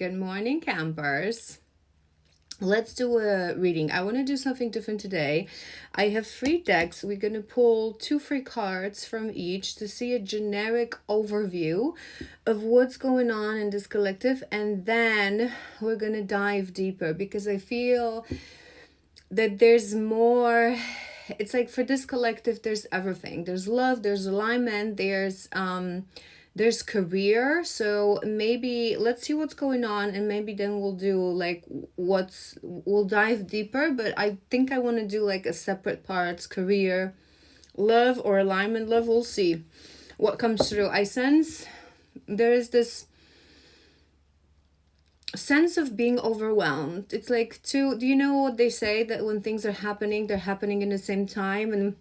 Good morning, campers. Let's do a reading. I want to do something different today. I have 3 decks. We're going to pull 2 free cards from each to see a generic overview of what's going on in this collective. And then we're going to dive deeper because I feel that there's more. It's like for this collective, there's everything. There's love, there's alignment, there's career. So maybe let's see what's going on, and maybe then we'll do like we'll dive deeper. But I think I want to do like a separate parts, career, love, or alignment. Love, we'll see what comes through. I sense there is this sense of being overwhelmed. It's like do you know what they say, that when things are happening, they're happening in the same time? And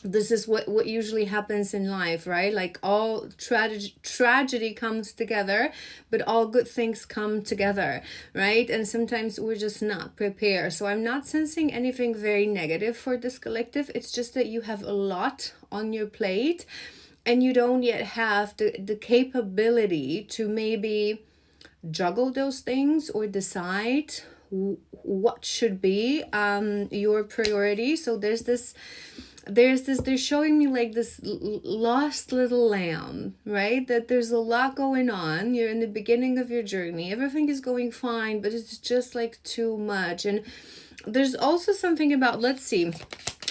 this is what usually happens in life, right? Like all tragedy comes together, but all good things come together, right? And sometimes we're just not prepared. So I'm not sensing anything very negative for this collective. It's just that you have a lot on your plate and you don't yet have the capability to maybe juggle those things or decide what should be your priority. So they're showing me like this lost little lamb, right? That there's a lot going on. You're in the beginning of your journey, everything is going fine, but it's just like too much. And there's also something about, let's do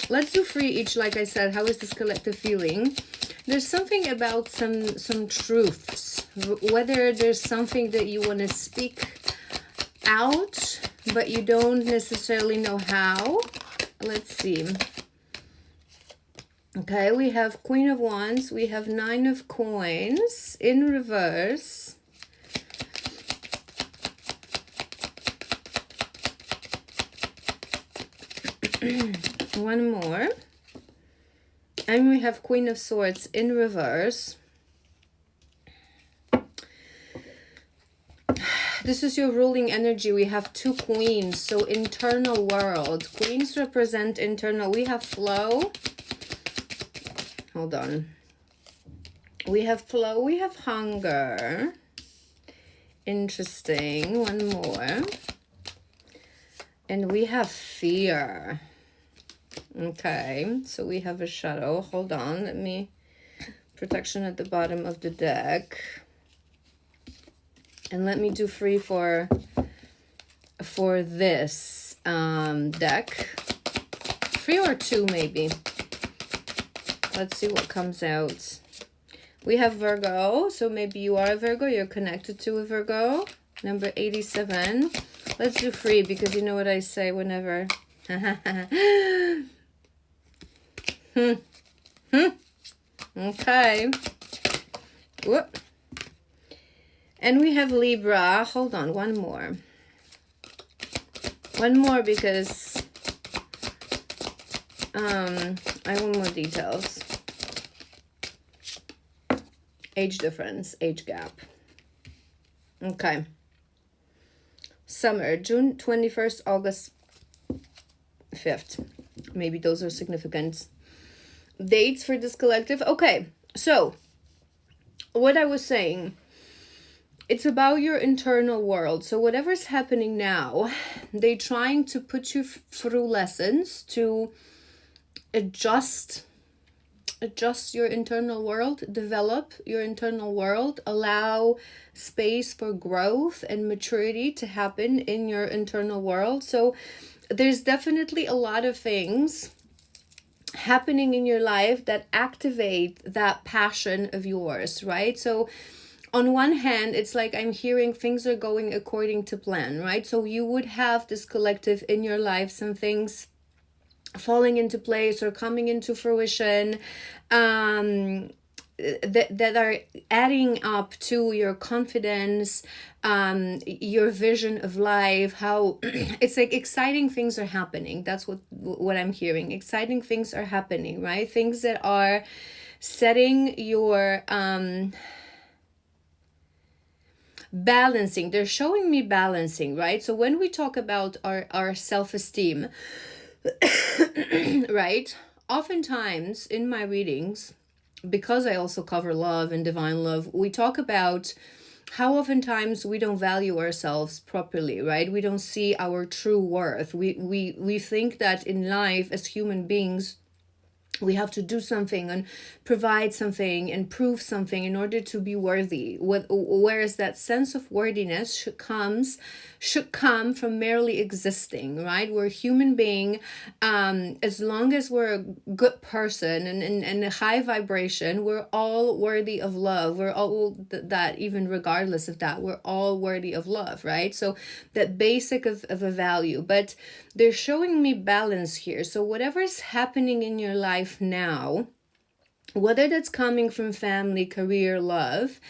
3 each. Like I said, how is this collective feeling? There's something about some truths, whether there's something that you want to speak out, but you don't necessarily know how. Let's see. Okay, we have Queen of Wands, we have 9 of Coins in reverse. One more. And we have Queen of Swords in reverse. This is your ruling energy. We have 2 queens, so internal world. Queens represent internal. We have flow. Hold on. We have flow. We have hunger. Interesting. One more. And we have fear. Okay, so we have a shadow. Hold on, let me... Protection at the bottom of the deck. And let me do 3 for this deck. 3 or 2 maybe. Let's see what comes out. We have Virgo, so maybe you are a Virgo, you're connected to a Virgo. Number 87. Let's do 3 because you know what I say whenever... Okay. Whoop. And we have Libra. Hold on, one more. One more because I want more details. Age difference, age gap. Okay. Summer, June 21st, August 5th. Maybe those are significant dates for this collective. Okay, so what I was saying, it's about your internal world. So whatever's happening now, they're trying to put you through lessons to adjust your internal world, develop your internal world, allow space for growth and maturity to happen in your internal world. So there's definitely a lot of things happening in your life that activate that passion of yours, right? So on one hand, it's like I'm hearing things are going according to plan, right? So you would have this collective in your life, some things falling into place or coming into fruition, that are adding up to your confidence, your vision of life, how it's like exciting things are happening. That's what I'm hearing. Exciting things are happening, right? Things that are setting your balancing. They're showing me balancing, right? So when we talk about our self-esteem, right? Oftentimes in my readings, because I also cover love and divine love, we talk about how oftentimes we don't value ourselves properly, right? We don't see our true worth. We think that in life as human beings we have to do something and provide something and prove something in order to be worthy. Whereas that sense of worthiness should come from merely existing, right? We're a human being. As long as we're a good person and a high vibration, we're all worthy of love. We're all that, even regardless of that, we're all worthy of love, right? So that basic of a value. But they're showing me balance here. So whatever's happening in your life now, whether that's coming from family, career, love,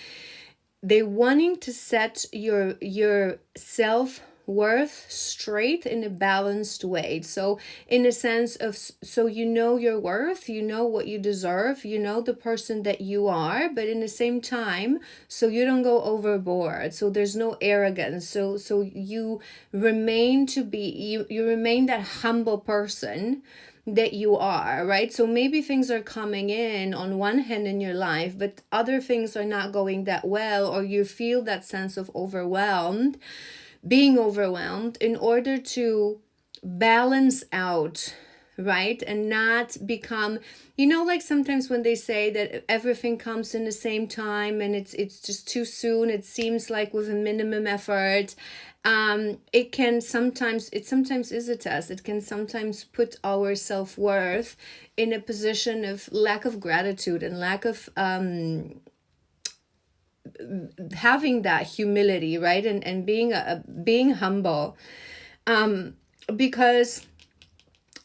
they're wanting to set your self-worth straight in a balanced way. So in a sense of, so you know your worth, you know what you deserve, you know the person that you are, but in the same time, so you don't go overboard, so there's no arrogance, so you remain to be, you remain that humble person that you are, right? So maybe things are coming in on one hand in your life, but other things are not going that well, or you feel that sense of being overwhelmed, in order to balance out, right? And not become, like sometimes when they say that everything comes in the same time and it's just too soon, it seems like with a minimum effort, it sometimes is a test. It can sometimes put our self-worth in a position of lack of gratitude and lack of having that humility, right? And being humble, because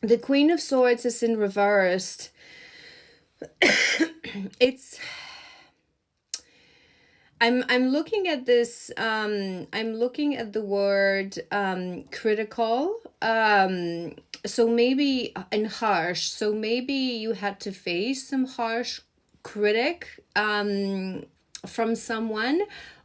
the Queen of Swords is in reversed. It's I'm looking at this, I'm looking at the word critical, so maybe, and harsh, so maybe you had to face some harsh critic from someone,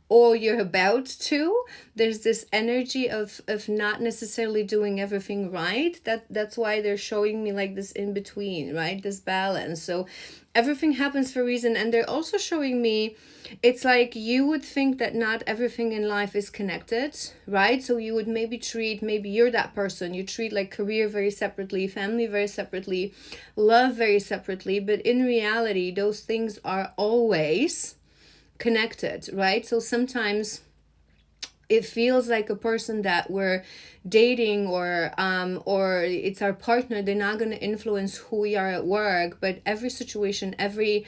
or you're about to. There's this energy of not necessarily doing everything right. That's why they're showing me like this in between, right? This balance. So everything happens for a reason. And they're also showing me, it's like you would think that not everything in life is connected, right? So you would maybe you're that person, you treat like career very separately, family very separately, love very separately, but in reality those things are always connected, right? So sometimes it feels like a person that we're dating, or it's our partner, they're not going to influence who we are at work, but every situation, every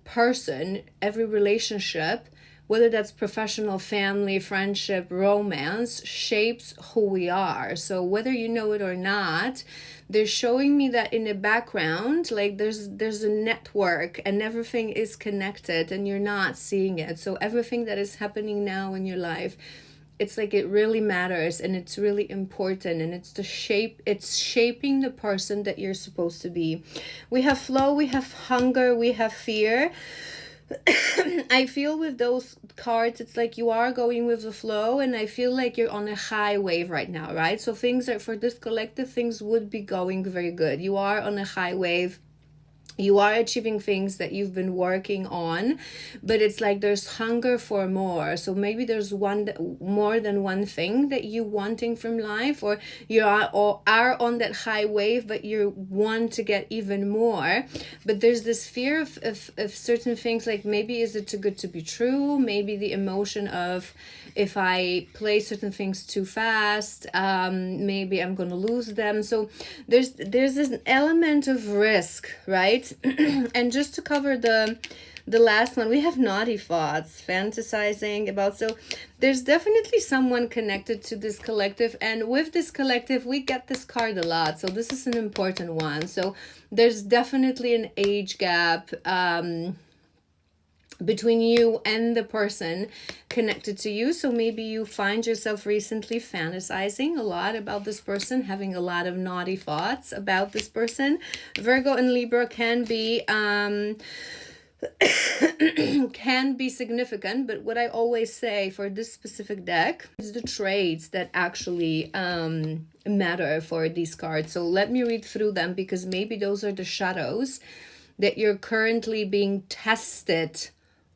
person, every relationship, whether that's professional, family, friendship, romance, shapes who we are. So whether you know it or not, they're showing me that in the background, like there's a network and everything is connected and you're not seeing it. So everything that is happening now in your life, it's like it really matters and it's really important, and it's shaping the person that you're supposed to be. We have flow, we have hunger, we have fear. I feel with those cards, it's like you are going with the flow, and I feel like you're on a high wave right now, right? So things are, for this collective, things would be going very good. You are on a high wave. You are achieving things that you've been working on, but it's like there's hunger for more. So maybe there's more than one thing that you wanting from life, or you are on that high wave, but you want to get even more. But there's this fear of certain things, like maybe is it too good to be true? Maybe the emotion of, if I play certain things too fast, maybe I'm gonna lose them. So there's this element of risk, right? And just to cover the last one, we have naughty thoughts, fantasizing about. So there's definitely someone connected to this collective, and with this collective we get this card a lot, so this is an important one. So there's definitely an age gap between you and the person connected to you. So maybe you find yourself recently fantasizing a lot about this person, having a lot of naughty thoughts about this person. Virgo and Libra can be can be significant, but what I always say for this specific deck is the traits that actually matter for these cards. So let me read through them, because maybe those are the shadows that you're currently being tested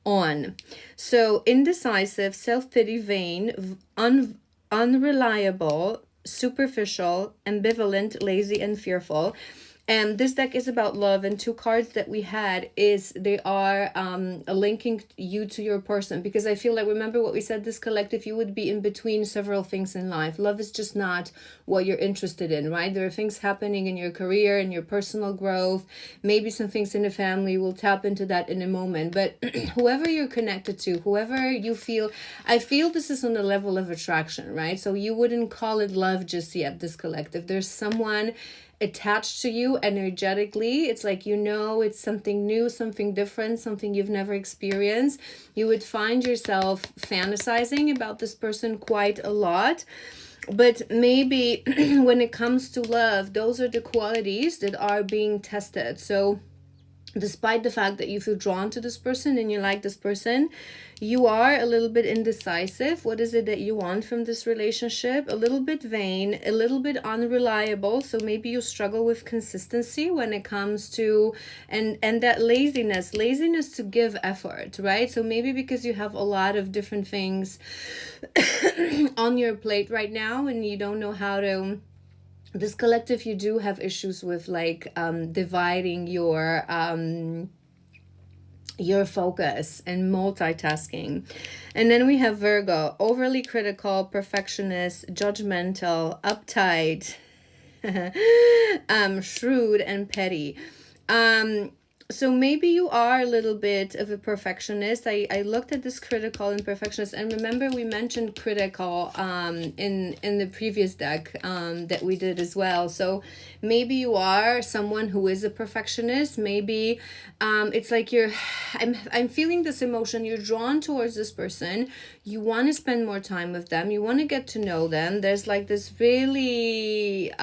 on. So indecisive, self-pity, vain, unreliable, superficial, ambivalent, lazy, and fearful. And this deck is about love, and two cards that we had is they are linking you to your person, because I feel like, remember what we said, this collective, you would be in between several things in life. Love is just not what you're interested in, right? There are things happening in your career and your personal growth, maybe some things in the family. We'll tap into that in a moment. But whoever you're connected to, whoever you feel, I feel this is on the level of attraction, right? So you wouldn't call it love just yet, this collective. There's someone attached to you energetically. It's like, you know, it's something new, something different, something you've never experienced. You would find yourself fantasizing about this person quite a lot. But maybe when it comes to love, those are the qualities that are being tested. So despite the fact that you feel drawn to this person and you like this person, you are a little bit indecisive. What is it that you want from this relationship? A little bit vain, a little bit unreliable. So maybe you struggle with consistency when it comes to, and that laziness to give effort, right? So maybe because you have a lot of different things on your plate right now and you don't know how to, this collective, you do have issues with like dividing your focus and multitasking. And then we have Virgo, overly critical, perfectionist, judgmental, uptight, shrewd, and petty. So maybe you are a little bit of a perfectionist. I looked at this critical and perfectionist, and remember we mentioned critical in the previous deck that we did as well. So maybe you are someone who is a perfectionist. Maybe it's like I'm feeling this emotion. You're drawn towards this person. You want to spend more time with them. You want to get to know them. There's like this really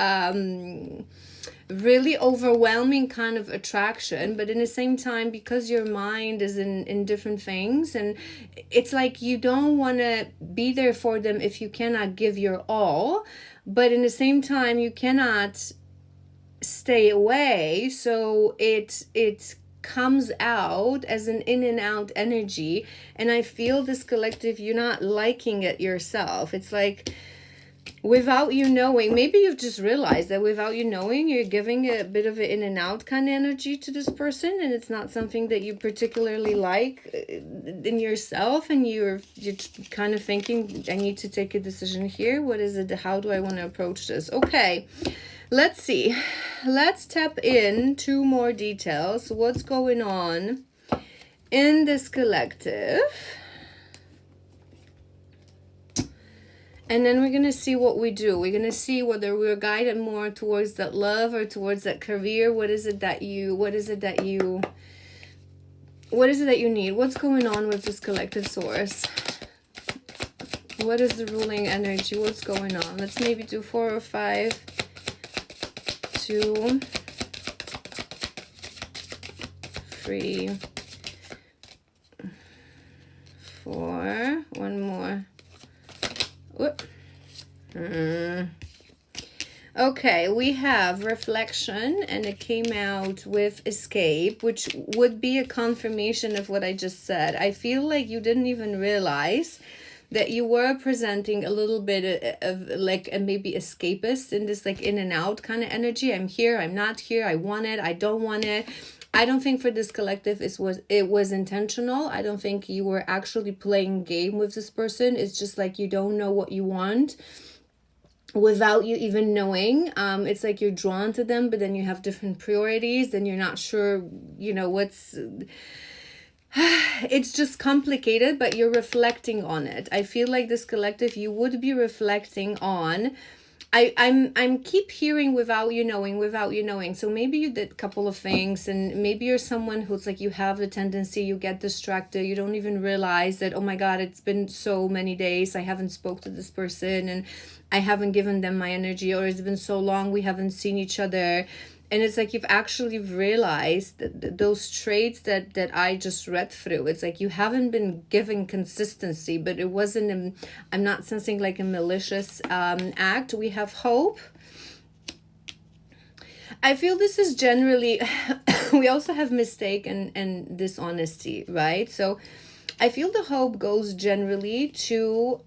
really overwhelming kind of attraction, but in the same time, because your mind is in different things, and it's like you don't want to be there for them if you cannot give your all, but in the same time you cannot stay away, so it comes out as an in and out energy. And I feel this collective, you're not liking it yourself. It's like, without you knowing, maybe you've just realized that without you knowing, you're giving a bit of an in and out kind of energy to this person, and it's not something that you particularly like in yourself, and you're kind of thinking, I need to take a decision here. What is it? How do I want to approach this? Okay, let's see. Let's tap in two more details. What's going on in this collective? And then we're going to see what we do. We're going to see whether we're guided more towards that love or towards that career. What is it that you need? What's going on with this collective source? What is the ruling energy? What's going on? Let's maybe do 4 or 5. 2, 3, 4. One more. Okay, we have reflection, and it came out with escape, which would be a confirmation of what I just said. I feel like you didn't even realize that you were presenting a little bit of like a maybe escapist in this like in and out kind of energy. I'm here, I'm not here, I want it, I don't want it. I don't think for this collective it was intentional. I don't think you were actually playing game with this person. It's just like you don't know what you want without you even knowing. It's like you're drawn to them, but then you have different priorities, then you're not sure, what's... It's just complicated, but you're reflecting on it. I feel like this collective, you would be reflecting on... I'm keep hearing without you knowing. So maybe you did a couple of things, and maybe you're someone who's like, you have the tendency, you get distracted, you don't even realize that, oh my God, it's been so many days, I haven't spoke to this person, and I haven't given them my energy, or it's been so long, we haven't seen each other. And it's like you've actually realized that those traits that I just read through, it's like you haven't been given consistency, but it wasn't, I'm not sensing like a malicious act. We have hope. I feel this is generally, we also have mistake and dishonesty, right? So I feel the hope goes generally to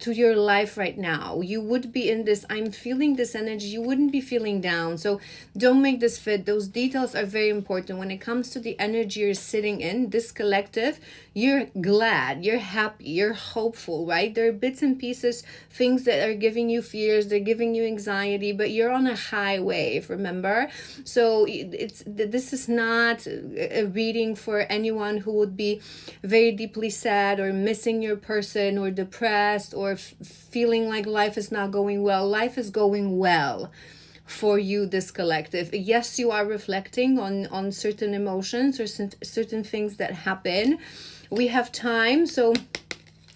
your life right now. You would be in this, I'm feeling this energy, you wouldn't be feeling down. So don't make this fit. Those details are very important when it comes to the energy you're sitting in this collective. You're glad, you're happy, you're hopeful, right? There are bits and pieces, things that are giving you fears, they're giving you anxiety, but you're on a high wave, remember? So this is not a reading for anyone who would be very deeply sad or missing your person or depressed or feeling like life is not going well. Life is going well for you, this collective. Yes, you are reflecting on certain emotions or certain things that happen. We have time, so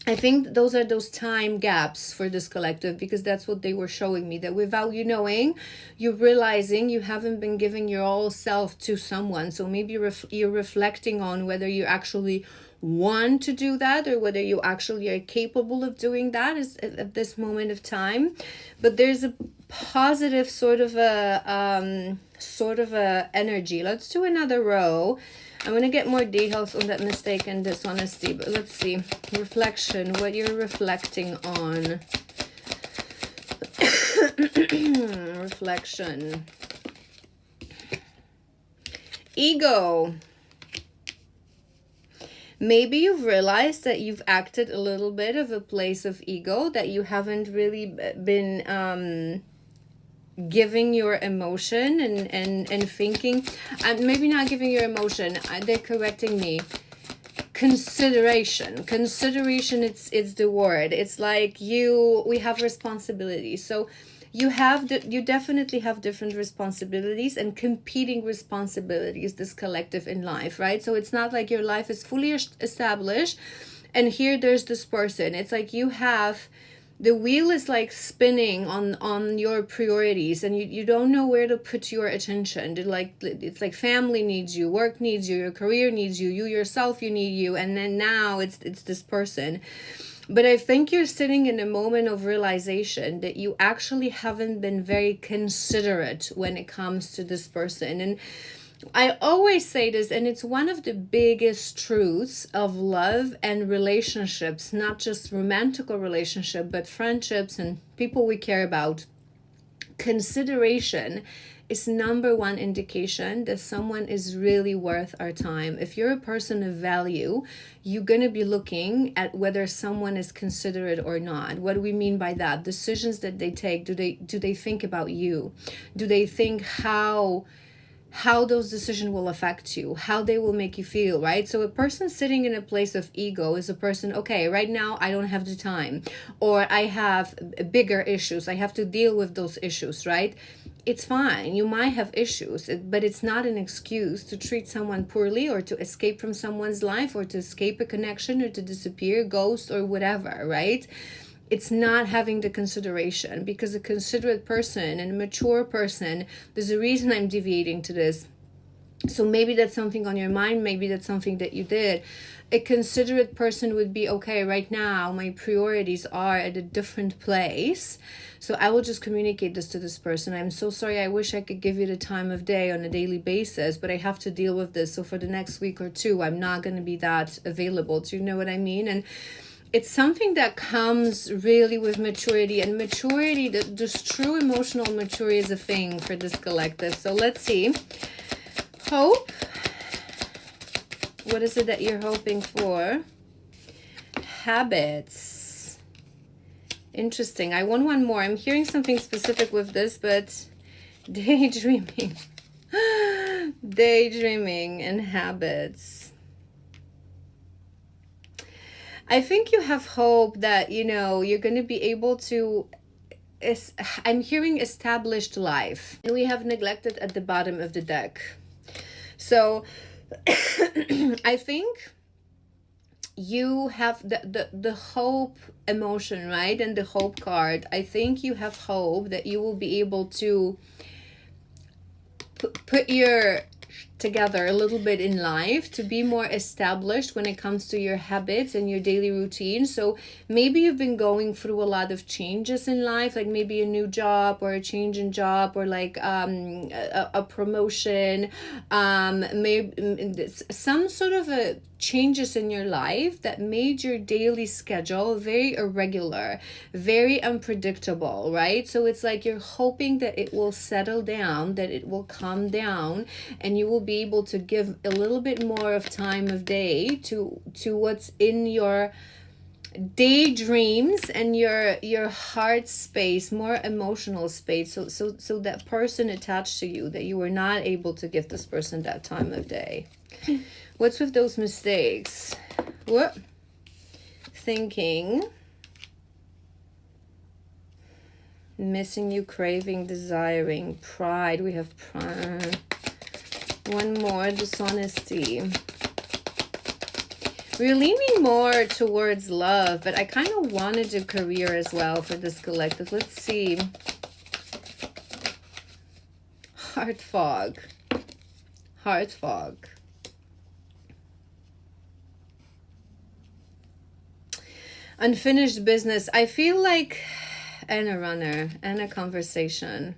I think those are those time gaps for this collective, because that's what they were showing me, that without you knowing, you're realizing you haven't been giving your all self to someone. So maybe you're reflecting on whether you actually want to do that or whether you actually are capable of doing that at this moment of time. But there's a positive sort of a energy. Let's do another row. I'm going to get more details on that mistake and dishonesty, but let's see. Reflection, what you're reflecting on. Reflection. Ego. Maybe you've realized that you've acted a little bit of a place of ego, that you haven't really been giving your emotion and thinking, maybe not giving your emotion, they're correcting me, consideration, it's the word. It's like we have responsibilities. So you definitely have different responsibilities and competing responsibilities, this collective in life, right? So it's not like your life is fully established and here there's this person. It's like you have, the wheel is like spinning on your priorities and you don't know where to put your attention. It's like family needs you, work needs you, your career needs you, you yourself, you need you, and then now it's this person. But I think you're sitting in a moment of realization that you actually haven't been very considerate when it comes to this person. And I always say this, and it's one of the biggest truths of love and relationships, not just romantic relationship, but friendships and people we care about. Consideration is number one indication that someone is really worth our time. If you're a person of value, you're going to be looking at whether someone is considerate or not. What do we mean by that? Decisions that they take, do they think about you? Do they think how those decisions will affect you, how they will make you feel, right? So a person sitting in a place of ego is a person, okay, right now I don't have the time, or I have bigger issues, I have to deal with those issues, right? It's fine, you might have issues, but it's not an excuse to treat someone poorly or to escape from someone's life or to escape a connection or to disappear, ghost or whatever, right? It's not having the consideration, because a considerate person and a mature person, there's a reason I'm deviating to this. So maybe that's something on your mind, maybe that's something that you did. A considerate person would be, okay, right now my priorities are at a different place, so I will just communicate this to this person. I'm so sorry, I wish I could give you the time of day on a daily basis, but I have to deal with this, so for the next week or two I'm not going to be that available. Do you know what I mean? And it's something that comes really with maturity, and maturity, this true emotional maturity is a thing for this collective. So let's see. Hope. What is it that you're hoping for? Habits. Interesting. I want one more. I'm hearing something specific with this, but daydreaming. Daydreaming and habits. I think you have hope that, you're going to be able to, I'm hearing established life. And we have neglected at the bottom of the deck. So I think you have the hope emotion, right? And the hope card. I think you have hope that you will be able to put your together a little bit in life, to be more established when it comes to your habits and your daily routine. So maybe you've been going through a lot of changes in life, like maybe a new job or a change in job, or like a promotion, maybe some sort of a changes in your life that made your daily schedule very irregular, very unpredictable, right? So it's like you're hoping that it will settle down, that it will calm down, and you will be able to give a little bit more of time of day to what's in your daydreams and your heart space, more emotional space, so that person attached to you that you were not able to give this person that time of day. What's with those mistakes? What? Thinking, missing you, craving, desiring, pride. We have pride. One more, dishonesty. We're leaning more towards love, but I kind of wanted a career as well for this collective. Let's see. Heart fog. Heart fog. Unfinished business. I feel like, and a runner, and a conversation.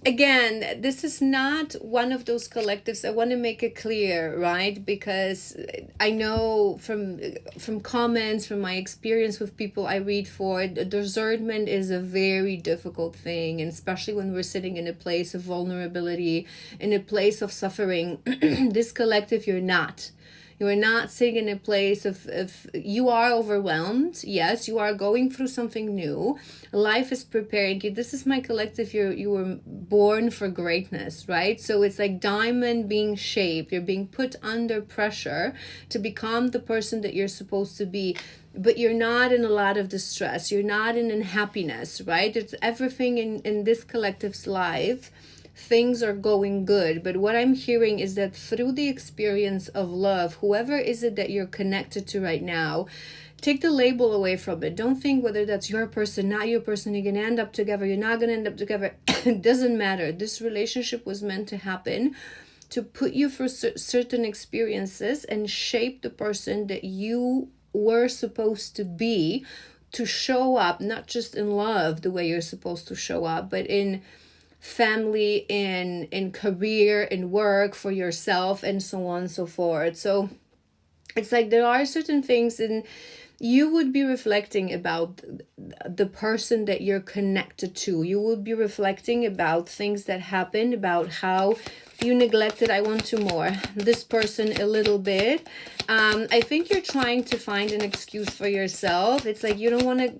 Again, this is not one of those collectives. I want to make it clear, right? Because I know from comments, from my experience with people I read for, discernment is a very difficult thing, and especially when we're sitting in a place of vulnerability, in a place of suffering. This collective, you're not. You are not sitting in a place of you are overwhelmed. Yes, you are going through something new. Life is preparing you. This is my collective. You were born for greatness, right? So it's like diamond being shaped. You're being put under pressure to become the person that you're supposed to be. But you're not in a lot of distress. You're not in unhappiness, right? It's everything in this collective's life. Things are going good, but what I'm hearing is that through the experience of love, whoever is it that you're connected to right now, take the label away from it. Don't think whether that's your person, not your person, you're going to end up together, you're not going to end up together. It doesn't matter. This relationship was meant to happen to put you through certain experiences and shape the person that you were supposed to be, to show up, not just in love the way you're supposed to show up, but in family, in career, in work, for yourself, and so on and so forth. So it's like there are certain things, and you would be reflecting about the person that you're connected to. You would be reflecting about things that happened, about how you neglected, I want to more, this person a little bit. I think you're trying to find an excuse for yourself. It's like you don't want to,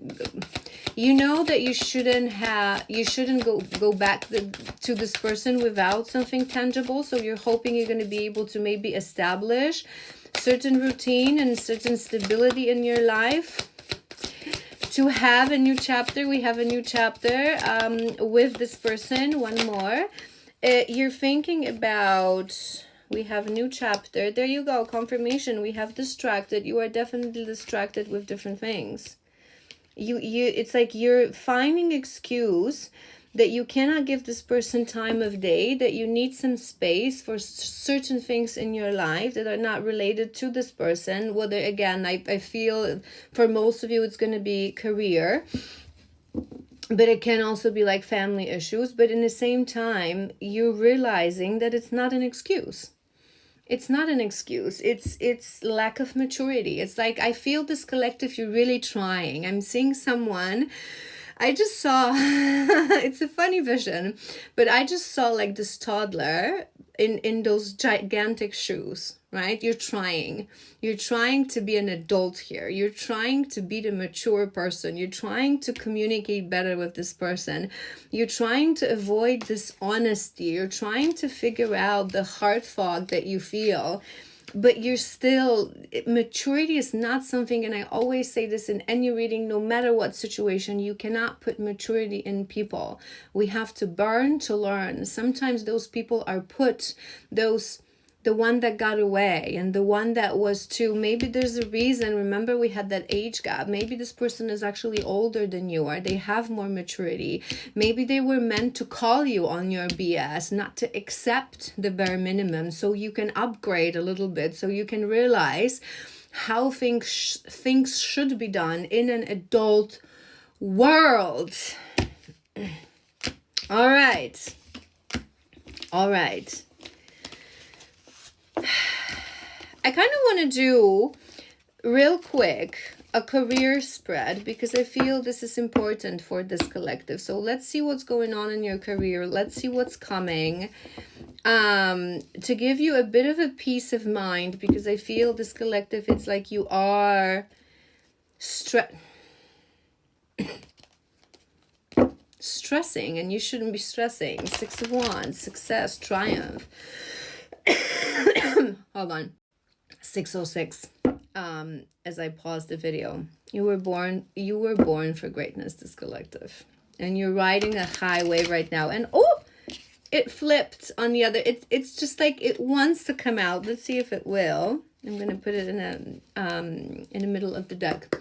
you know that you shouldn't go back to this person without something tangible. So you're hoping you're going to be able to maybe establish certain routine and certain stability in your life to have a new chapter. We have a new chapter with this person. One more. You're thinking about, we have a new chapter. There you go. Confirmation. We have distracted. You are definitely distracted with different things. It's like you're finding excuse that you cannot give this person time of day, that you need some space for certain things in your life that are not related to this person. Whether, again, I feel for most of you it's going to be career, but it can also be like family issues. But in the same time, you're realizing that it's not an excuse. It's not an excuse. It's lack of maturity. It's like, I feel this collective, you're really trying. I'm seeing someone, I just saw, it's a funny vision, but I just saw like this toddler in those gigantic shoes, right? You're trying to be an adult here. You're trying to be the mature person. You're trying to communicate better with this person. You're trying to avoid dishonesty. You're trying to figure out the heart fog that you feel. But you're still, maturity is not something, and I always say this in any reading, no matter what situation, you cannot put maturity in people. We have to burn to learn. Sometimes those people are put, the one that got away and the one that was too, maybe there's a reason. Remember, we had that age gap. Maybe this person is actually older than you are. They have more maturity. Maybe they were meant to call you on your BS, not to accept the bare minimum, so you can upgrade a little bit, so you can realize how things should be done in an adult world. All right. I kind of want to do real quick a career spread because I feel this is important for this collective. So let's see what's going on in your career. Let's see what's coming. To give you a bit of a peace of mind, because I feel this collective, it's like you are stressing, and you shouldn't be stressing. 6 of Wands, success, triumph. Hold on. 606. As I pause the video, you were born for greatness, this collective, and you're riding a highway right now. And oh, it flipped on the other. It's just like it wants to come out. Let's see if it will. I'm gonna put it in the middle of the deck.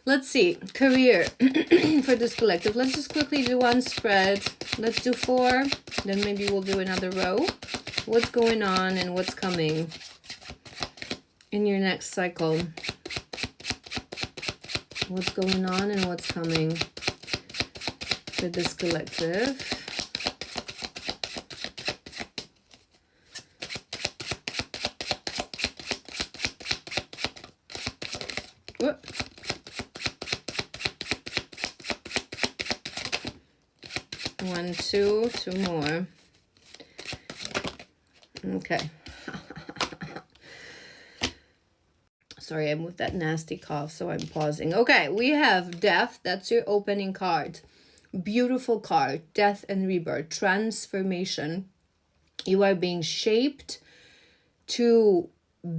Let's see, career for this collective. Let's just quickly do one spread. Let's do 4, then maybe we'll do another row. What's going on and what's coming in your next cycle? What's going on and what's coming for this collective? Whoop. One, two more. Okay. Sorry, I moved that nasty cough, so I'm pausing. Okay, we have Death. That's your opening card. Beautiful card. Death and rebirth. Transformation. You are being shaped to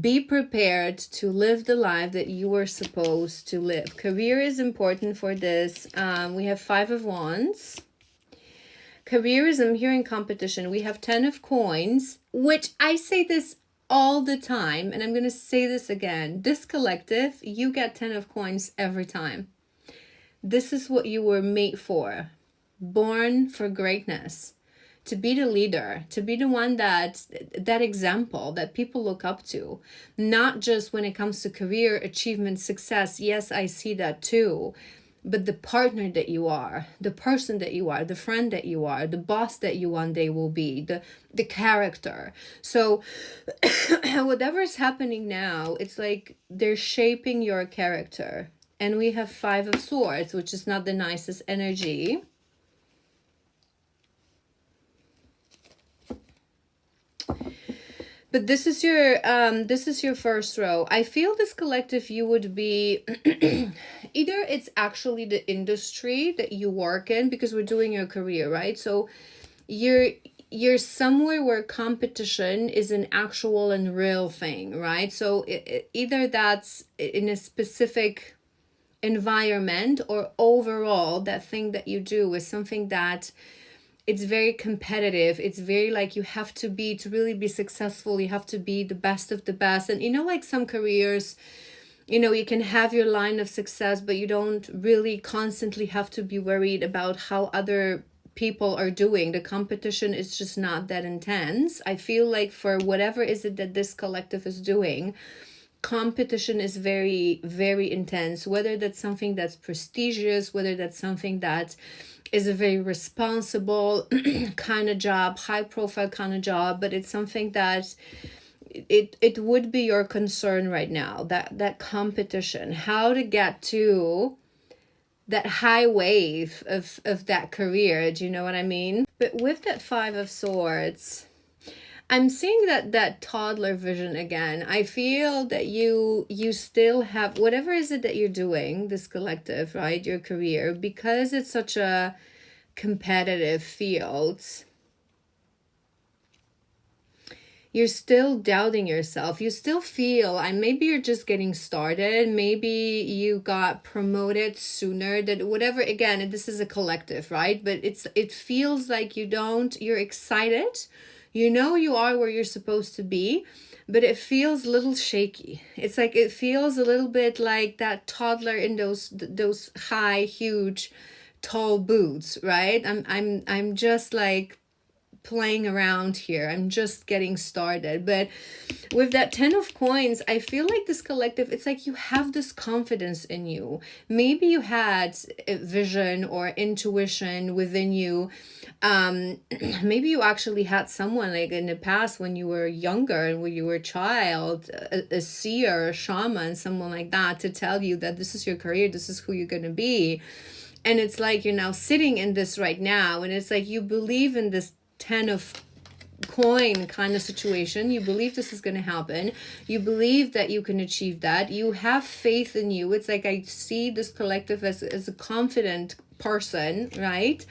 be prepared to live the life that you were supposed to live. Career is important for this. We have 5 of Wands. Career is, I'm hearing competition. We have 10 of Coins, which I say this all the time, and I'm going to say this again. This collective, you get 10 of Coins every time. This is what you were made for. Born for greatness. To be the leader, to be the one that example that people look up to. Not just when it comes to career, achievement, success. Yes, I see that too. But the partner that you are, the person that you are, the friend that you are, the boss that you one day will be, the character. So whatever is happening now, it's like they're shaping your character. And we have 5 of Swords, which is not the nicest energy. But this is your first row. I feel this collective, you would be either it's actually the industry that you work in, because we're doing your career, right? So you're somewhere where competition is an actual and real thing, right? So either that's in a specific environment, or overall that thing that you do is something that it's very competitive. It's very like you have to be, to really be successful, you have to be the best of the best. And like some careers, you can have your line of success, but you don't really constantly have to be worried about how other people are doing. The competition is just not that intense. I feel like for whatever is it that this collective is doing, competition is very, very intense, whether that's something that's prestigious, whether that's something that is a very responsible kind of job, high profile kind of job, but it's something that it would be your concern right now, that competition, how to get to that high wave of that career. Do you know what I mean? But with that 5 of Swords, I'm seeing that toddler vision again. I feel that you still have whatever is it that you're doing, this collective, right? Your career, because it's such a competitive field. You're still doubting yourself. You still feel, and maybe you're just getting started. Maybe you got promoted sooner than whatever. Again, this is a collective, right? But it feels like you're excited. You are where you're supposed to be, but it feels a little shaky. It's like it feels a little bit like that toddler in those high, huge, tall boots, right? I'm just like playing around here. I'm just getting started. But with that 10 of coins, I feel like this collective, it's like you have this confidence in you. Maybe you had a vision or intuition within you. Maybe you actually had someone like in the past when you were younger and when you were a child, a seer, a shaman, someone like that, to tell you that this is your career, this is who you're going to be. And it's like you're now sitting in this right now, and it's like you believe in this 10 of coin kind of situation. You believe this is going to happen. You believe that you can achieve that. You have faith in you. It's like I see this collective as a confident person, right?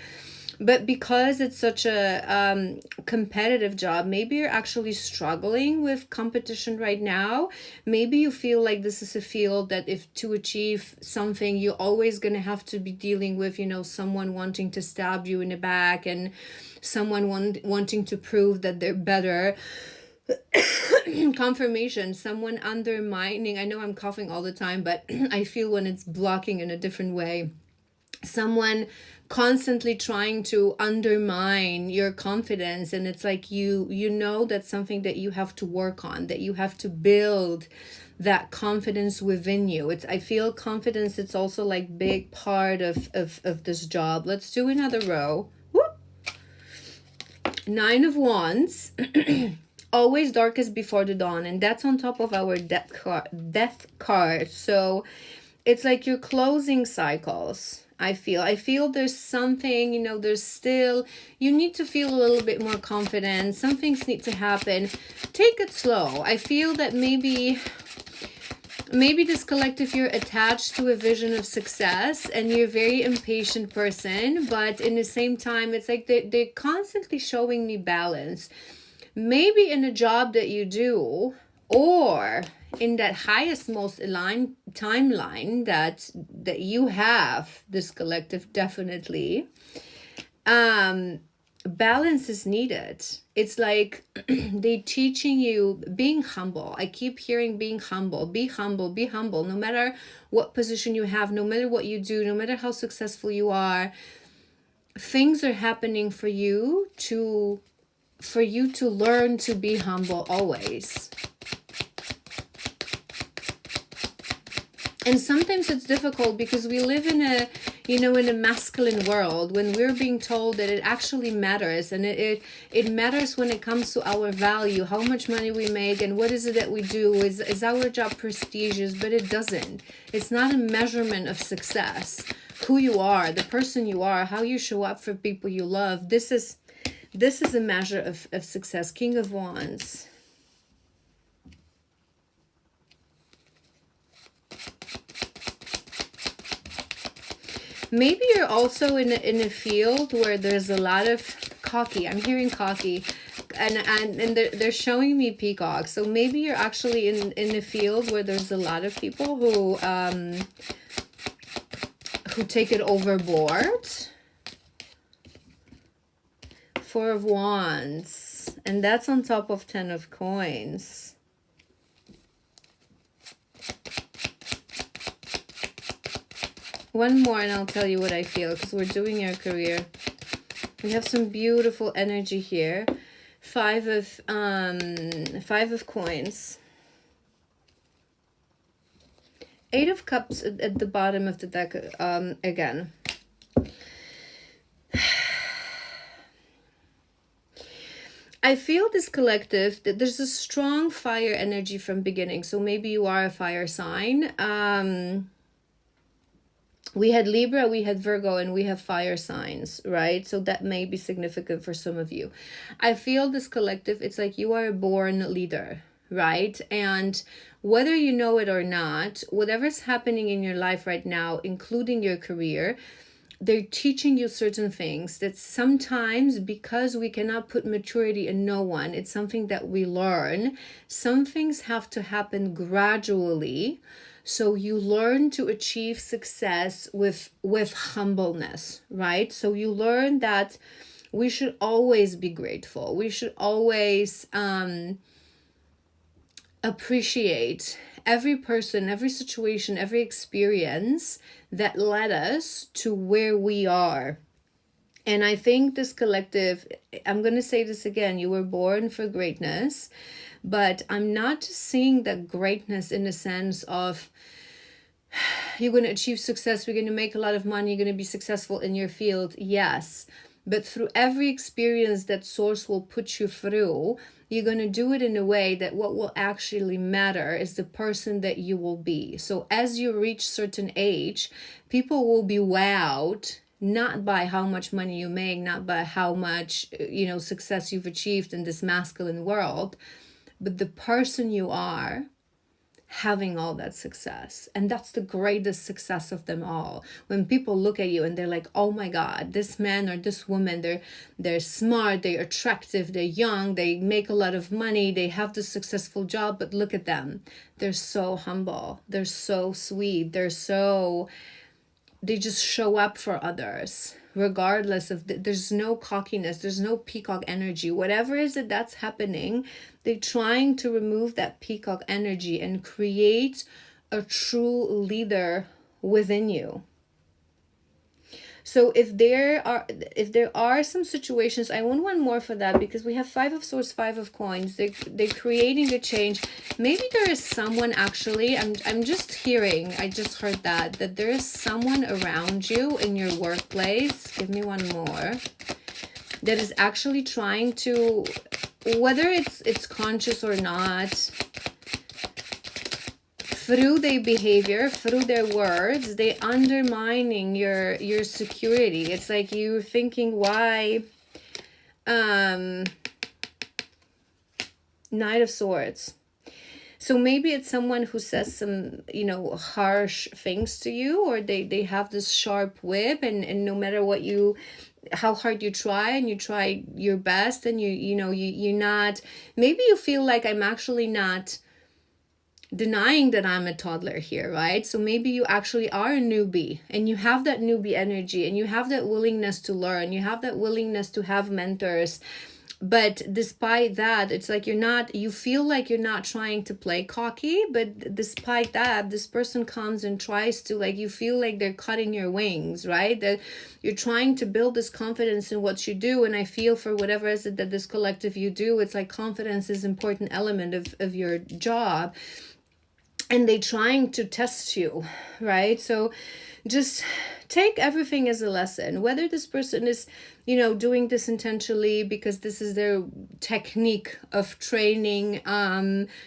But because it's such a competitive job, maybe you're actually struggling with competition right now. Maybe you feel like this is a field that if to achieve something, you're always going to have to be dealing with, someone wanting to stab you in the back and someone wanting to prove that they're better. Confirmation, someone undermining. I know I'm coughing all the time, but I feel when it's blocking in a different way. Someone constantly trying to undermine your confidence, and it's like you know that's something that you have to work on, that you have to build that confidence within you. I feel confidence, it's also like big part of this job. Let's do another row. Whoop. 9 of Wands. Always darkest before the dawn, and that's on top of our death card. So it's like you're closing cycles. I feel there's something, there's still, you need to feel a little bit more confident. Some things need to happen. Take it slow. I feel that maybe this collective, you're attached to a vision of success and you're a very impatient person, but in the same time, it's like they're constantly showing me balance. Maybe in a job that you do, or in that highest, most aligned timeline that you have, this collective, definitely, balance is needed. It's like they teaching you being humble. I keep hearing being humble, be humble, be humble. No matter what position you have, no matter what you do, no matter how successful you are, things are happening for you to learn to be humble always. And sometimes it's difficult because we live in a masculine world when we're being told that it actually matters, and it matters when it comes to our value, how much money we make and what is it that we do. Is our job prestigious? But it doesn't. It's not a measurement of success. Who you are, the person you are, how you show up for people you love. This is a measure of success. King of Wands. Maybe you're also in a field where there's a lot of cocky. I'm hearing cocky, and they're showing me peacock. So maybe you're actually in a field where there's a lot of people who take it overboard. 4 of Wands, and that's on top of 10 of coins. One more and I'll tell you what I feel, because we're doing your career. We have some beautiful energy here. 5 of coins. 8 of cups at the bottom of the deck again. I feel this collective, that there's a strong fire energy from beginning. So maybe you are a fire sign. We had Libra, we had Virgo, and we have fire signs, right? So that may be significant for some of you. I feel this collective, it's like you are a born leader, right? And whether you know it or not, whatever's happening in your life right now, including your career, they're teaching you certain things that sometimes, because we cannot put maturity in no one, it's something that we learn. Some things have to happen gradually. So you learn to achieve success with humbleness, right? So you learn that we should always be grateful. We should always appreciate every person, every situation, every experience that led us to where we are. And I think this collective, I'm going to say this again, you were born for greatness, but I'm not just seeing that greatness in the sense of you're going to achieve success, you're going to make a lot of money, you're going to be successful in your field. Yes. But through every experience that source will put you through, you're going to do it in a way that what will actually matter is the person that you will be. So as you reach certain age, people will be wowed not by how much money you make, not by how much, success you've achieved in this masculine world, but the person you are having all that success. And that's the greatest success of them all. When people look at you and they're like, oh my God, this man or this woman, they're smart, they're attractive, they're young, they make a lot of money, they have this successful job, but look at them. They're so humble. They're so sweet. They just show up for others regardless of there's no cockiness, there's no peacock energy, whatever is it that's happening. They're trying to remove that peacock energy and create a true leader within you. So if there are some situations, I want one more for that, because we have 5 of Swords, 5 of Coins. They're creating a change. Maybe there is someone actually, I'm just hearing, I just heard that there is someone around you in your workplace. Give me one more. That is actually trying to, whether it's conscious or not, through their behavior, through their words, they undermining your security. It's like you're thinking, why? Knight of Swords. So maybe it's someone who says some, harsh things to you, or they have this sharp whip, and no matter what how hard you try, and you try your best, and you're not, maybe you feel like I'm actually not denying that I'm a toddler here, right? So maybe you actually are a newbie, and you have that newbie energy, and you have that willingness to learn, you have that willingness to have mentors. But despite that, it's like you feel like you're not trying to play cocky, but despite that, this person comes and tries to, like, you feel like they're cutting your wings, right? That you're trying to build this confidence in what you do. And I feel for whatever is it that this collective you do, it's like confidence is an important element of your job. And they're trying to test you, right? So just take everything as a lesson, whether this person is, doing this intentionally because this is their technique of training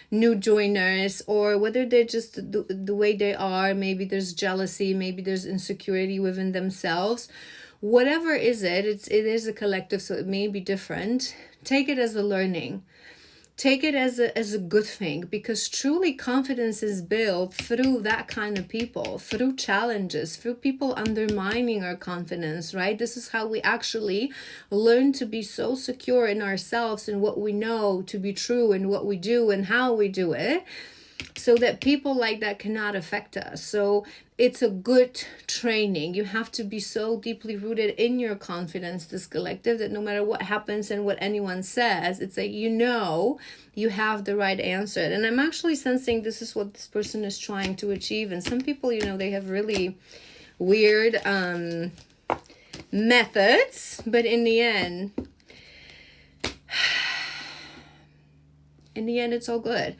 new joiners, or whether they're just the way they are. Maybe there's jealousy, maybe there's insecurity within themselves. Whatever it is a collective, so it may be different. Take it as a learning. Take it as a good thing, because truly confidence is built through that kind of people, through challenges, through people undermining our confidence, right? This is how we actually learn to be so secure in ourselves and what we know to be true and what we do and how we do it, so that people like that cannot affect us. So it's a good training. You have to be so deeply rooted in your confidence, this collective, that no matter what happens and what anyone says, it's like, you have the right answer. And I'm actually sensing this is what this person is trying to achieve. And some people, they have really weird methods, but in the end, it's all good.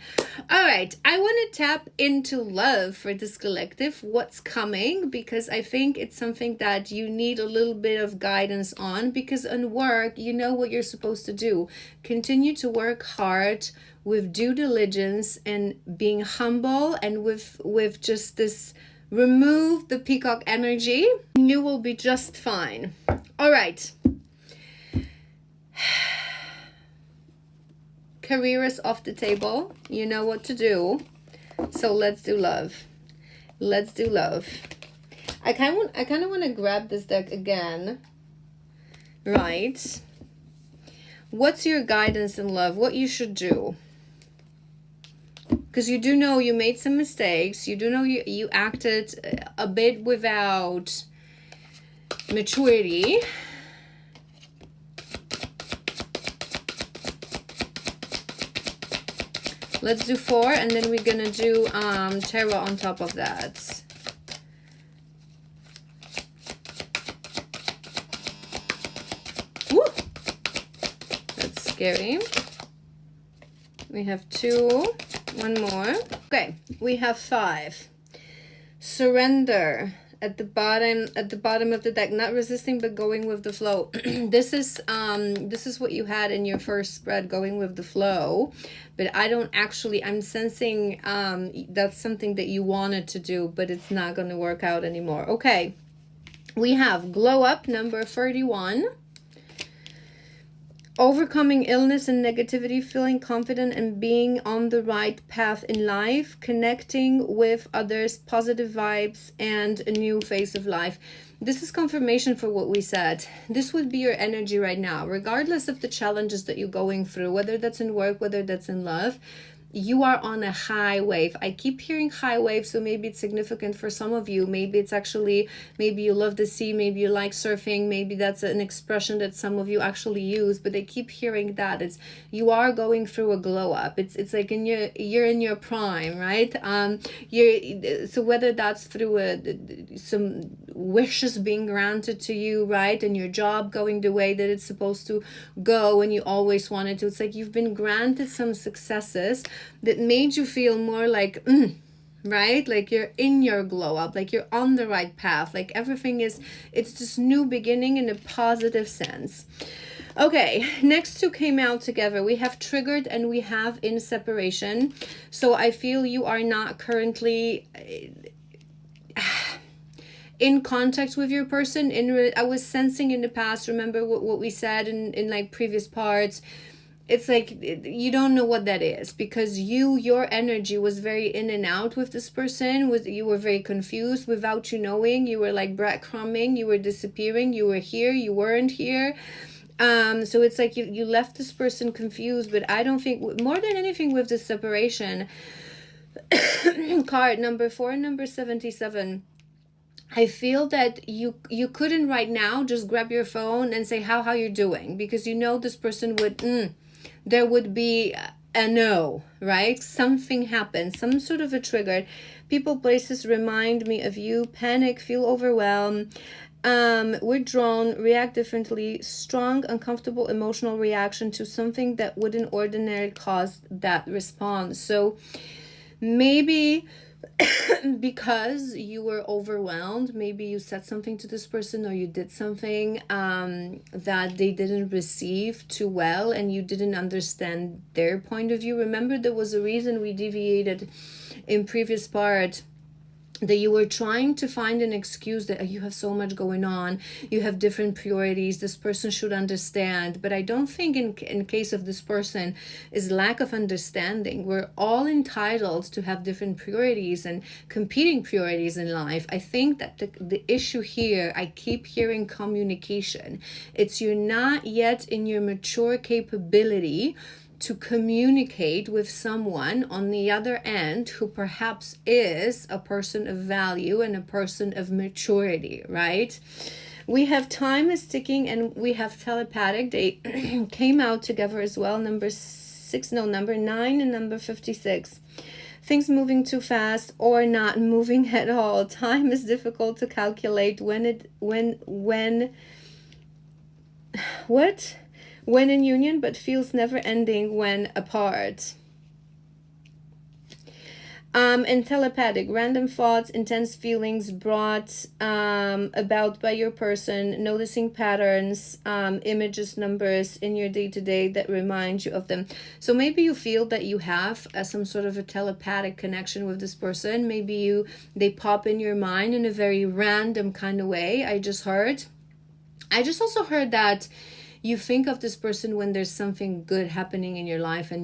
All right, I want to tap into love for this collective, what's coming, because I think it's something that you need a little bit of guidance on, because on work, you know what you're supposed to do. Continue to work hard with due diligence and being humble, and with just this, remove the peacock energy. You will be just fine. All right. Career is off the table. You know what to do. So let's do love. Let's do love. I kind of want to grab this deck again. Right. What's your guidance in love? What you should do? Because you do know you made some mistakes. You do know you acted a bit without maturity. Let's do 4, and then we're gonna do tarot on top of that. scary. We have 2. One more. Okay, we have 5. Surrender at the bottom of the deck. Not resisting, but going with the flow. This is what you had in your first spread, going with the flow. But I don't actually, I'm sensing that's something that you wanted to do, but it's not going to work out anymore. Okay, we have glow up, number 31. Overcoming illness and negativity, feeling confident and being on the right path in life, connecting with others, positive vibes, and a new phase of life. This is confirmation for what we said. This would be your energy right now, regardless of the challenges that you're going through, whether that's in work, whether that's in love. You are on a high wave. I keep hearing high wave, so maybe it's significant for some of you. Maybe it's actually, maybe you love the sea, maybe you like surfing, maybe that's an expression that some of you actually use, but I keep hearing that. It's, you are going through a glow up. It's like you're in your prime, right? So whether that's through some wishes being granted to you, right? And your job going the way that it's supposed to go and you always wanted to. It's like you've been granted some successes that made you feel more like, right? Like you're in your glow up, like you're on the right path, like everything is, it's this new beginning in a positive sense. Okay, next 2 came out together. We have triggered and we have in separation. So I feel you are not currently in contact with your person. I was sensing in the past, remember what we said in like previous parts, it's like you don't know what that is, because your energy was very in and out with this person. You were very confused without you knowing. You were like breadcrumbing, you were disappearing, you were here, you weren't here. So it's like you left this person confused. But I don't think, more than anything with this separation card number 4 and number 77, I feel that you couldn't right now just grab your phone and say how you're doing, because you know this person would there would be a no, right? Something happened, some sort of a trigger. People, places remind me of you. Panic, feel overwhelmed, withdrawn, react differently, strong, uncomfortable emotional reaction to something that wouldn't ordinarily cause that response. So maybe because you were overwhelmed, maybe you said something to this person or you did something that they didn't receive too well, and you didn't understand their point of view. Remember, there was a reason we deviated in previous part, that you were trying to find an excuse that you have so much going on, you have different priorities, this person should understand. But I don't think in case of this person is lack of understanding. We're all entitled to have different priorities and competing priorities in life. I think that the issue here, I keep hearing communication. It's you're not yet in your mature capability to communicate with someone on the other end who perhaps is a person of value and a person of maturity, right? We have time is ticking and we have telepathic. They came out together as well. Number 9 and number 56. Things moving too fast or not moving at all. Time is difficult to calculate when in union, but feels never ending when apart. And telepathic, random thoughts, intense feelings brought about by your person, noticing patterns, images, numbers in your day-to-day that remind you of them. So maybe you feel that you have some sort of a telepathic connection with this person. Maybe they pop in your mind in a very random kind of way. I just also heard that you think of this person when there's something good happening in your life, and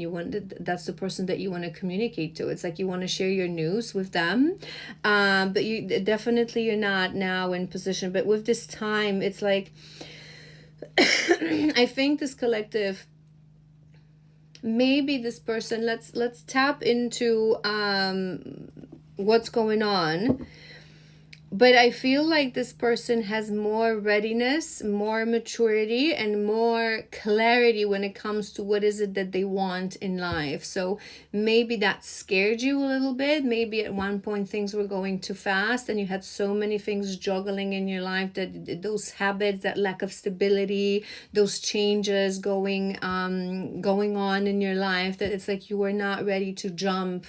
that's the person that you want to communicate to. It's like you want to share your news with them, but you're not now in position. But with this time, it's like I think this collective, maybe this person, let's tap into what's going on. but I feel like this person has more readiness, more maturity, and more clarity when it comes to what is it that they want in life. So maybe that scared you a little bit. Maybe at one point things were going too fast and you had so many things juggling in your life, that those habits, that lack of stability, those changes going on in your life, that it's like you were not ready to jump,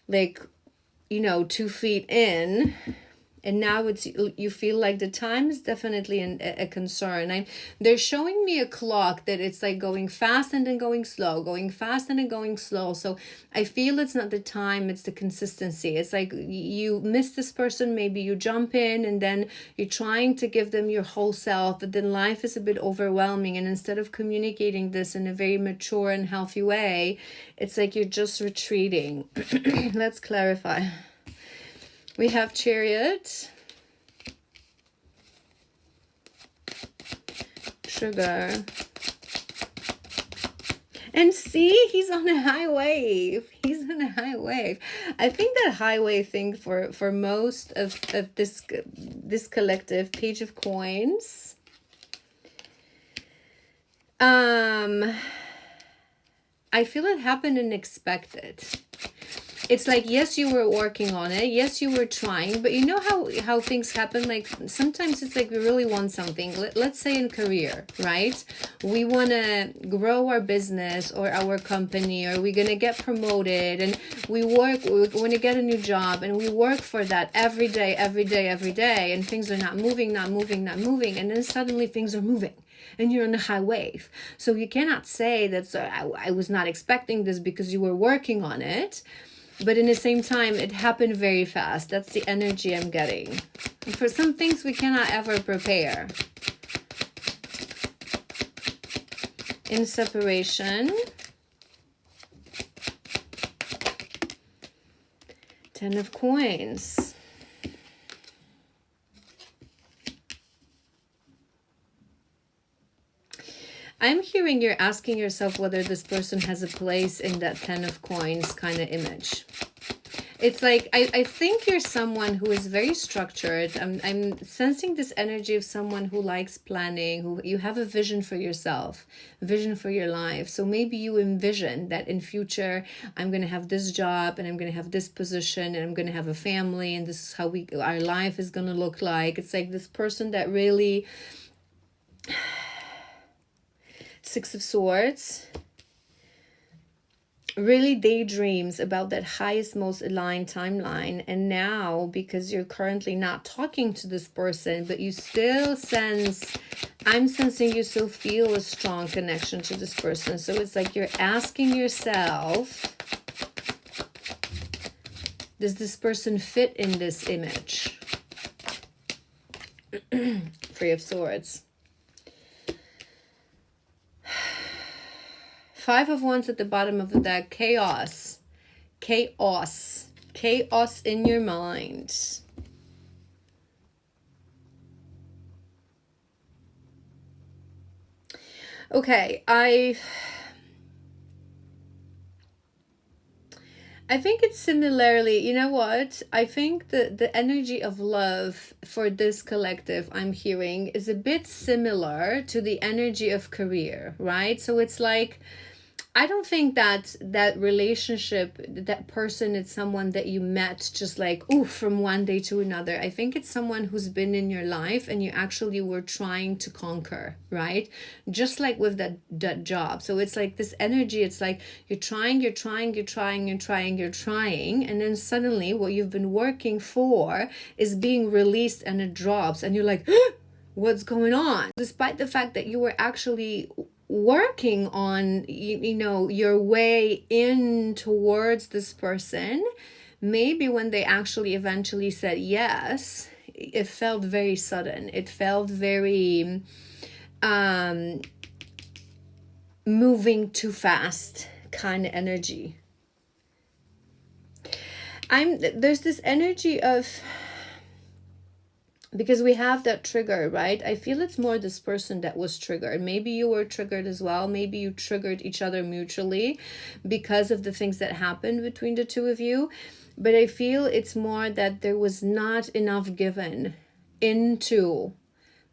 like, 2 feet in. And now you feel like the time is definitely a concern. They're showing me a clock that it's like going fast and then going slow, going fast and then going slow. So I feel it's not the time, it's the consistency. It's like you miss this person, maybe you jump in and then you're trying to give them your whole self, but then life is a bit overwhelming. And instead of communicating this in a very mature and healthy way, it's like you're just retreating. Let's clarify. We have Chariot, Sugar, and see, he's on a high wave. He's on a high wave. I think that high wave thing for most of this collective, Page of Coins. I feel it happened unexpected. It's like, yes, you were working on it. Yes, you were trying. But you know how things happen? Like, sometimes it's like we really want something. Let's say in career, right? We want to grow our business or our company, or we're going to get promoted. And we want to get a new job. And we work for that every day. And things are not moving. And then suddenly things are moving. And you're on a high wave. So you cannot say that I was not expecting this because you were working on it. But in the same time, it happened very fast. That's the energy I'm getting. And for some things, we cannot ever prepare. In separation. 10 of Coins. I'm hearing you're asking yourself whether this person has a place in that 10 of Coins kind of image. It's like, I think you're someone who is very structured. I'm sensing this energy of someone who likes planning, who you have a vision for yourself, vision for your life. So maybe you envision that in future, I'm going to have this job and I'm going to have this position and I'm going to have a family and this is how our life is going to look like. It's like this person that really... Six of Swords, really daydreams about that highest, most aligned timeline. And now, because you're currently not talking to this person, but you still sense, I'm sensing you still feel a strong connection to this person. So it's like you're asking yourself, does this person fit in this image? Three of Swords. Five of Wands at the bottom of the deck. Chaos. Chaos. Chaos in your mind. Okay, I think it's similarly, you know what? I think the energy of love for this collective I'm hearing is a bit similar to the energy of career, right? So it's like, I don't think that relationship, that person is someone that you met just like, ooh, from one day to another. I think it's someone who's been in your life and you actually were trying to conquer, right? Just like with that job. So it's like this energy, it's like you're trying. And then suddenly what you've been working for is being released and it drops. And you're like, what's going on? Despite the fact that you were actually working on your way in towards this person, maybe when they actually eventually said yes, it felt very sudden. It felt very moving too fast kind of energy. There's this energy of because we have that trigger, right? I feel it's more this person that was triggered. Maybe you were triggered as well. Maybe you triggered each other mutually because of the things that happened between the two of you. But I feel it's more that there was not enough given into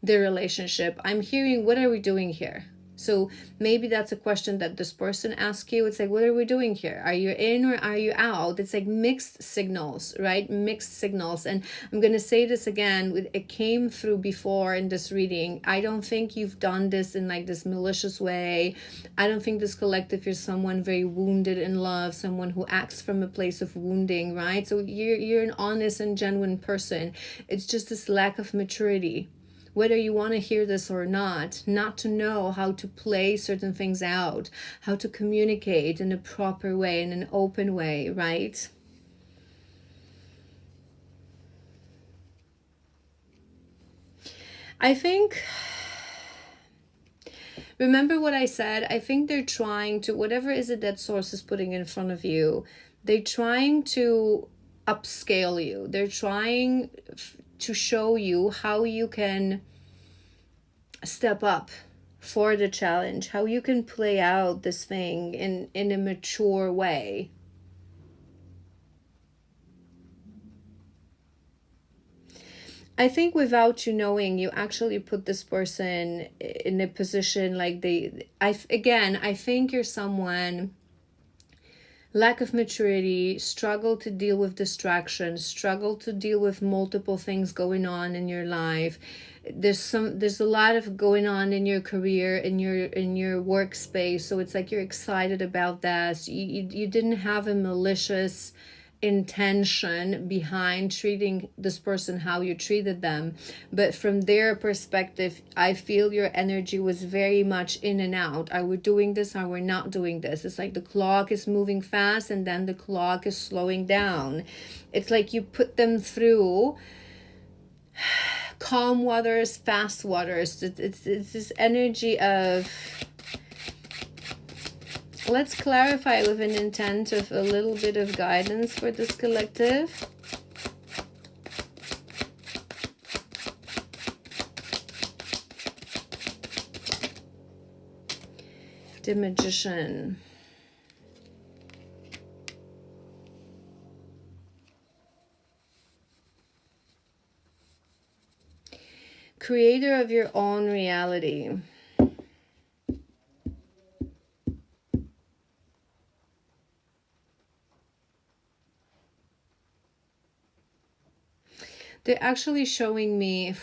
the relationship. I'm hearing, what are we doing here? So maybe that's a question that this person asks you. It's like, what are we doing here? Are you in or are you out? It's like mixed signals, right? Mixed signals. And I'm going to say this again. It came through before in this reading. I don't think you've done this in like this malicious way. I don't think this collective, you're someone very wounded in love, someone who acts from a place of wounding, right? So you're an honest and genuine person. It's just this lack of maturity, whether you want to hear this or not to know how to play certain things out, how to communicate in a proper way, in an open way, right? I think, remember what I said, I think they're trying to, whatever is it that source is putting in front of you, they're trying to upscale you. They're trying to show you how you can step up for the challenge, how you can play out this thing in a mature way. I think without you knowing, you actually put this person in a position like I think you're someone, lack of maturity, struggle to deal with distractions, struggle to deal with multiple things going on in your life. There's a lot of going on in your career, in your workspace. So it's like you're excited about that. You didn't have a malicious intention behind treating this person how you treated them, but from their perspective, I feel your energy was very much in and out. Are we doing this? Are we not doing this? It's like the clock is moving fast and then the clock is slowing down. It's like you put them through calm waters, fast waters. It's this energy of, let's clarify with an intent of a little bit of guidance for this collective. The Magician. Creator of your own reality. They're actually showing me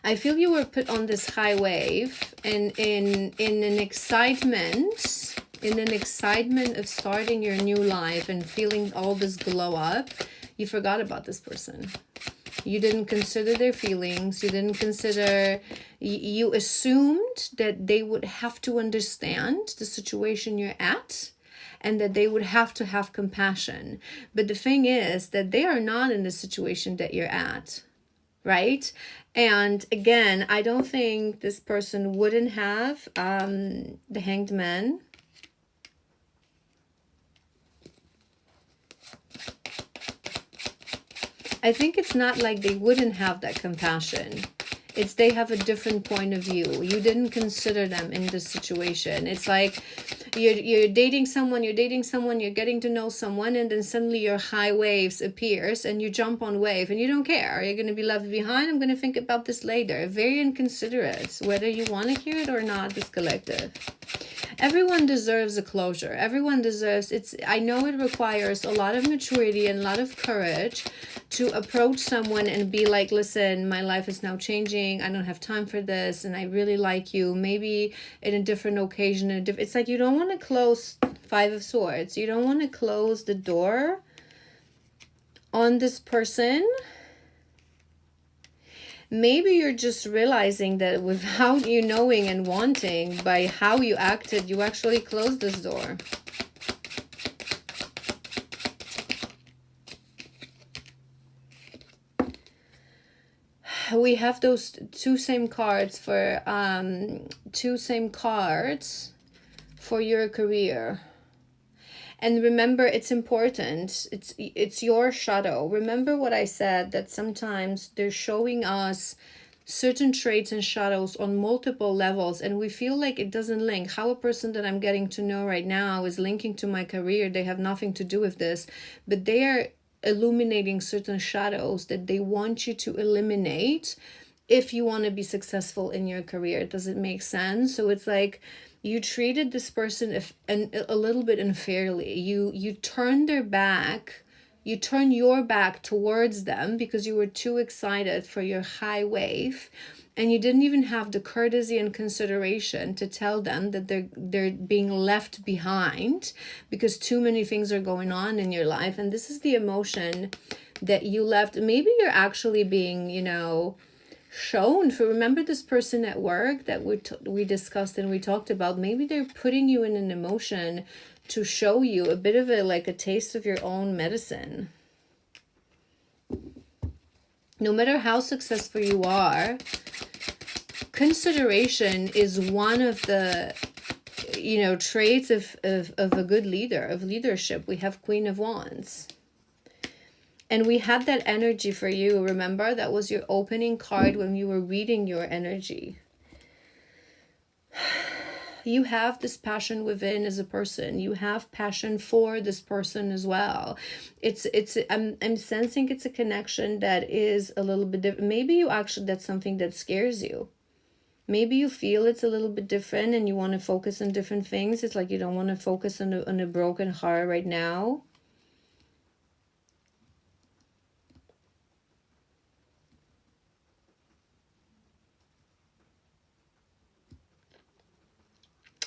I feel you were put on this high wave and in an excitement, of starting your new life and feeling all this glow up, you forgot about this person. You didn't consider their feelings. You didn't consider, you assumed that they would have to understand the situation you're at and that they would have to have compassion. But the thing is that they are not in the situation that you're at, right? And again, I don't think this person wouldn't have the Hanged Man. I think it's not like they wouldn't have that compassion. It's they have a different point of view. You didn't consider them in this situation. It's like you're dating someone, you're getting to know someone, and then suddenly your high waves appears and you jump on wave and you don't care. Are you going to be left behind? I'm going to think about this later. Very inconsiderate, whether you want to hear it or not, this collective. Everyone deserves a closure. Everyone deserves, I know it requires a lot of maturity and a lot of courage to approach someone and be like, listen, my life is now changing. I don't have time for this. And I really like you. Maybe in a different occasion. It's like you don't want to close Five of Swords. You don't want to close the door on this person. Maybe you're just realizing that without you knowing and wanting, by how you acted, you actually closed this door. We have those two same cards for your career. And remember, it's important. It's your shadow. Remember what I said, that sometimes they're showing us certain traits and shadows on multiple levels, and we feel like it doesn't link. How a person that I'm getting to know right now is linking to my career, they have nothing to do with this, but they are illuminating certain shadows that they want you to eliminate if you want to be successful in your career. Does it make sense? So it's like you treated this person a little bit unfairly. You turned their back, you turn your back towards them because you were too excited for your high wave, and you didn't even have the courtesy and consideration to tell them that they're being left behind because too many things are going on in your life. And this is the emotion that you left. Maybe you're actually being, shown for. Remember this person at work that we discussed and we talked about? Maybe they're putting you in an emotion to show you a bit of a taste of your own medicine. No matter how successful you are, consideration is one of the traits of a good leader, of leadership. We have Queen of Wands. And we had that energy for you. Remember, that was your opening card when you were reading your energy. You have this passion within as a person. You have passion for this person as well. I'm sensing it's a connection that is a little bit different. Maybe that's something that scares you. Maybe you feel it's a little bit different and you want to focus on different things. It's like you don't want to focus on a broken heart right now.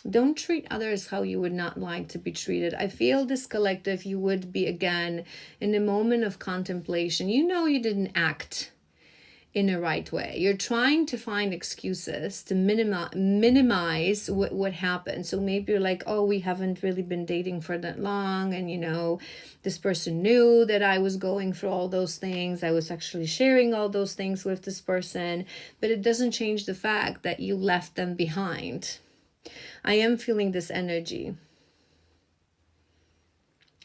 Don't treat others how you would not like to be treated. I feel this collective, you would be again in a moment of contemplation. You didn't act in a right way. You're trying to find excuses to minimize what happened. So maybe you're like, oh, we haven't really been dating for that long, and this person knew that I was going through all those things. I was actually sharing all those things with this person, but it doesn't change the fact that you left them behind. I am feeling this energy.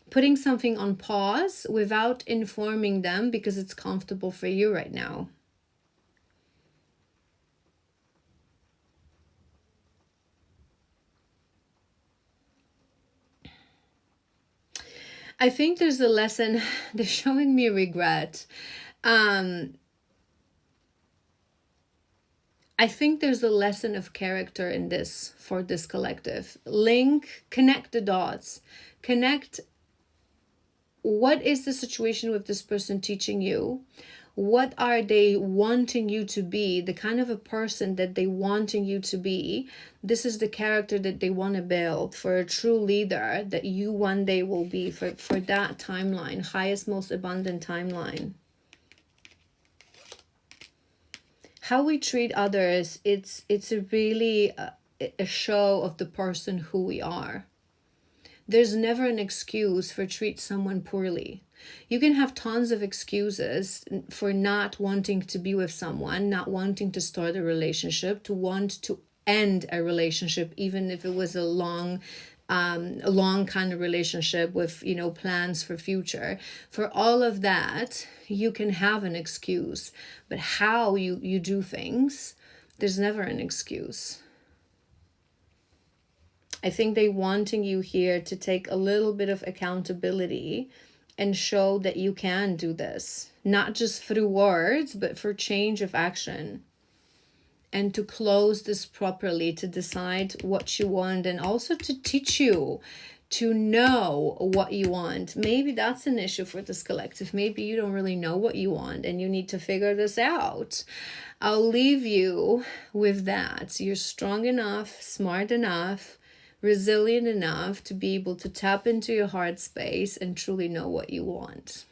Putting something on pause without informing them because it's comfortable for you right now. I think there's a lesson. They're showing me regret. I think there's a lesson of character in this for this collective. Connect the dots. Connect what is the situation with this person teaching you? What are they wanting you to be? The kind of a person that they wanting you to be. This is the character that they want to build for a true leader that you one day will be for that timeline, highest, most abundant timeline. How we treat others, it's really a show of the person who we are. There's never an excuse for treat someone poorly. You can have tons of excuses for not wanting to be with someone, not wanting to start a relationship, to want to end a relationship, even if it was a long kind of relationship with plans for future. For all of that, you can have an excuse, but how you do things, there's never an excuse. I think they wanting you here to take a little bit of accountability and show that you can do this, not just through words, but for change of action. And to close this properly, to decide what you want, and also to teach you to know what you want. Maybe that's an issue for this collective. Maybe you don't really know what you want and you need to figure this out. I'll leave you with that. You're strong enough, smart enough, resilient enough to be able to tap into your heart space and truly know what you want.